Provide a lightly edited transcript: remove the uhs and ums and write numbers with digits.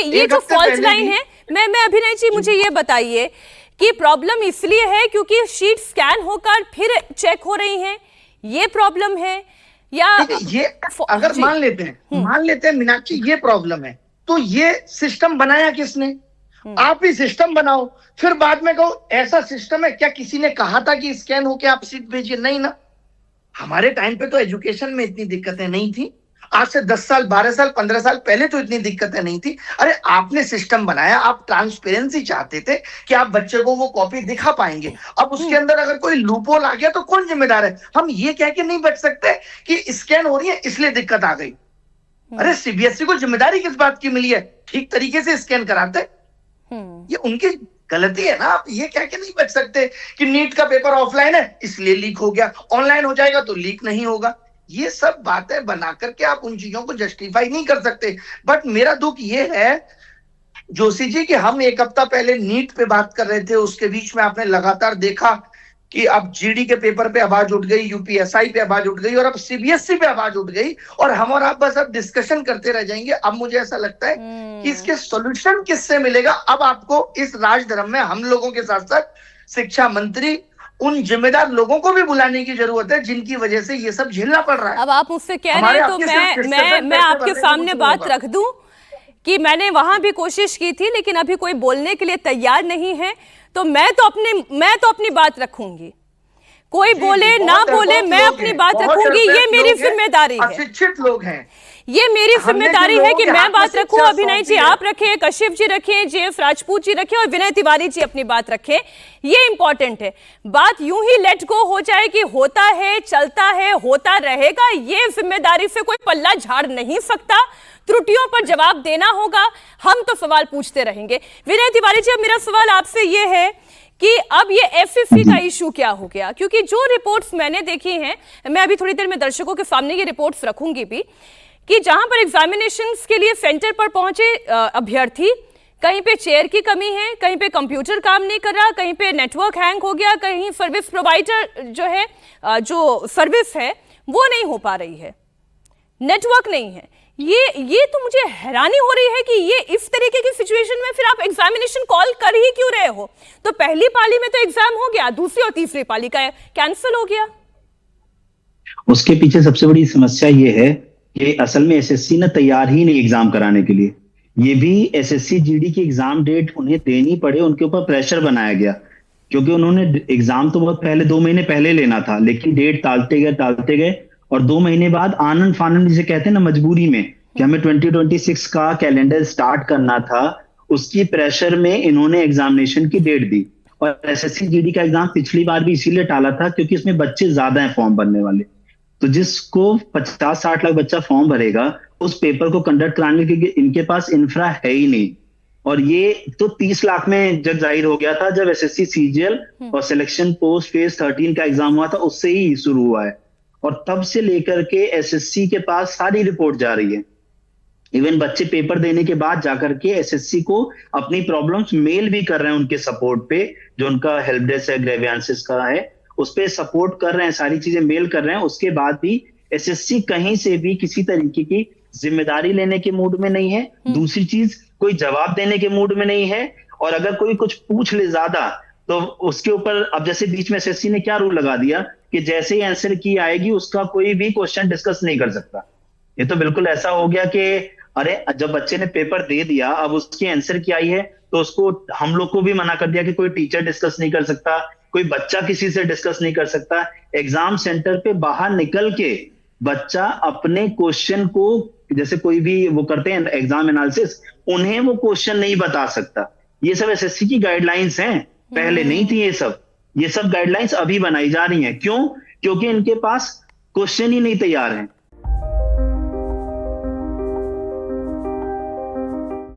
ये जो false line है, मैं अभिनय जी मुझे ये बताइए कि प्रॉब्लम इसलिए है क्योंकि शीट स्कैन होकर फिर चेक हो रही है, ये प्रॉब्लम है या ये अगर मान लेते हैं मीनाक्षी ये प्रॉब्लम है, तो ये सिस्टम बनाया किसने? आप ही सिस्टम बनाओ, फिर बाद में कहो ऐसा सिस्टम है। क्या किसी ने कहा था कि स्कैन होके आप सीट भेजिए? नहीं ना। हमारे टाइम पे तो एजुकेशन में इतनी दिक्कतें नहीं थी। आज से 10 साल 12 साल 15 साल पहले तो इतनी दिक्कतें नहीं थी। अरे आपने सिस्टम बनाया, आप ट्रांसपेरेंसी चाहते थे कि आप बच्चे को वो कॉपी दिखा पाएंगे। अब उसके अंदर अगर कोई लूपहोल आ गया तो कौन जिम्मेदार है? हम ये कह के नहीं बच सकते कि स्कैन हो रही है इसलिए दिक्कत आ गई। अरे सीबीएसई को जिम्मेदारी किस बात की मिली है? ठीक तरीके से स्कैन कराते। ये उनकी गलती है ना। आप ये कह के नहीं बच सकते कि नीट का पेपर ऑफलाइन है इसलिए लीक हो गया, ऑनलाइन हो जाएगा तो लीक नहीं होगा। ये सब बातें बना करके आप उन चीजों को जस्टिफाई नहीं कर सकते। बट मेरा दुख ये है जोशी जी कि हम एक हफ्ता पहले नीट पे बात कर रहे थे, उसके बीच में आपने लगातार देखा कि अब जीडी के पेपर पे आवाज उठ गई, यूपीएसआई पे आवाज उठ गई और अब सीबीएसई पे आवाज उठ गई, और हम और आप बस अब डिस्कशन करते रह जाएंगे। अब मुझे ऐसा लगता है कि इसके सॉल्यूशन किससे मिलेगा? अब आपको इस राजधर्म में हम लोगों के साथ साथ शिक्षा मंत्री, उन जिम्मेदार लोगों को भी बुलाने की जरूरत है जिनकी वजह से ये सब झेलना पड़ रहा है। अब आप मुझसे कह रहे हैं तो मैं आपके सामने बात रख दूं कि मैंने वहां भी कोशिश की थी लेकिन अभी कोई बोलने के लिए तैयार नहीं है, तो मैं तो अपनी बात रखूंगी। कोई बोले ना बोले मैं अपनी बात रखूंगी, ये मेरी जिम्मेदारी है। अशिक्षित लोग हैं, ये मेरी जिम्मेदारी है कि मैं बात रखूं। अभिनय जी आप रखें, कश्यप जी रखें, जेएफ राजपूत जी रखें और विनय तिवारी जी अपनी बात रखें। ये इंपॉर्टेंट है। बात यूं ही लेट गो हो जाए कि होता है, चलता है, होता रहेगा, ये जिम्मेदारी से कोई पल्ला झाड़ नहीं सकता। त्रुटियों पर जवाब देना होगा, हम तो सवाल पूछते रहेंगे। विनय तिवारी जी अब मेरा सवाल आपसे ये है कि अब ये एफएससी का इशू क्या हो गया? क्योंकि जो रिपोर्ट्स मैंने देखी हैं, मैं अभी थोड़ी देर में दर्शकों के सामने ये रिपोर्ट्स रखूंगी भी, कि जहां पर एग्जामिनेशंस के लिए सेंटर पर पहुंचे अभ्यर्थी, कहीं पे चेयर की कमी है, कहीं पे कंप्यूटर काम नहीं कर रहा, कहीं पे नेटवर्क हैंग हो गया, कहीं सर्विस प्रोवाइडर जो है जो सर्विस है वो नहीं हो पा रही है, नेटवर्क नहीं है। ये तो मुझे हैरानी हो रही है कि ये इस तरीके की सिचुएशन में फिर आप एग्जामिनेशन कॉल कर ही क्यों रहे हो? तो पहली पाली में तो एग्जाम हो गया, दूसरी और तीसरी पाली का कैंसिल हो गया। उसके पीछे सबसे बड़ी समस्या ये है कि असल में एसएससी ने तैयार ही नहीं एग्जाम कराने के लिए। ये भी एसएससी जीडी की एग्जाम डेट उन्हें देनी पड़े, उनके ऊपर प्रेशर बनाया गया, क्योंकि उन्होंने एग्जाम तो बहुत पहले 2 महीने पहले लेना था, लेकिन डेट टालते गए और 2 महीने बाद आनंद फानंद जिसे कहते हैं ना, मजबूरी में कि हमें 2026 का कैलेंडर स्टार्ट करना था, उसकी प्रेशर में इन्होंने एग्जामिनेशन की डेट दी। और एसएससी जीडी का एग्जाम पिछली बार भी इसीलिए टाला था क्योंकि इसमें बच्चे ज्यादा हैं फॉर्म भरने वाले। तो जिसको 50-60 लाख बच्चा फॉर्म भरेगा उस पेपर को कंडक्ट कराने के लिए इनके पास इंफ्रा है ही नहीं। और ये तो 30 लाख में जब जाहिर हो गया था जब एसएससी सीजीएल और सिलेक्शन पोस्ट फेज 13 का एग्जाम हुआ था, उससे ही शुरू हुआ है। और तब से लेकर के एसएससी के पास सारी रिपोर्ट जा रही है। इवन बच्चे पेपर देने के बाद जाकर के एसएससी को अपनी प्रॉब्लम्स मेल भी कर रहे हैं उनके सपोर्ट पे, जो उनका हेल्प डेस्क है ग्रेवियांसिस का है, उस पे सपोर्ट कर रहे हैं, सारी चीजें मेल कर रहे हैं। उसके बाद भी एसएससी कहीं से भी किसी तरीके की जिम्मेदारी लेने के मूड में नहीं है। दूसरी चीज, कोई जवाब देने के मूड में नहीं है। और अगर कोई कुछ पूछ ले ज्यादा तो उसके ऊपर, अब जैसे बीच में एसएससी ने क्या रूल लगा दिया कि जैसे ही आंसर की आएगी उसका कोई भी क्वेश्चन डिस्कस नहीं कर सकता। ये तो बिल्कुल ऐसा हो गया कि अरे जब बच्चे ने पेपर दे दिया, अब उसकी आंसर की आई है तो उसको हम लोग को भी मना कर दिया कि कोई टीचर डिस्कस नहीं कर सकता, कोई बच्चा किसी से डिस्कस नहीं कर सकता। एग्जाम सेंटर पे बाहर निकल के बच्चा अपने क्वेश्चन को, जैसे कोई भी वो करते हैं एग्जाम एनालिसिस, उन्हें वो क्वेश्चन नहीं बता सकता। ये सब एसएससी की गाइडलाइंस हैं, पहले नहीं थी ये सब गाइडलाइंस अभी बनाई जा रही हैं। क्यों? क्योंकि इनके पास क्वेश्चन ही नहीं तैयार है।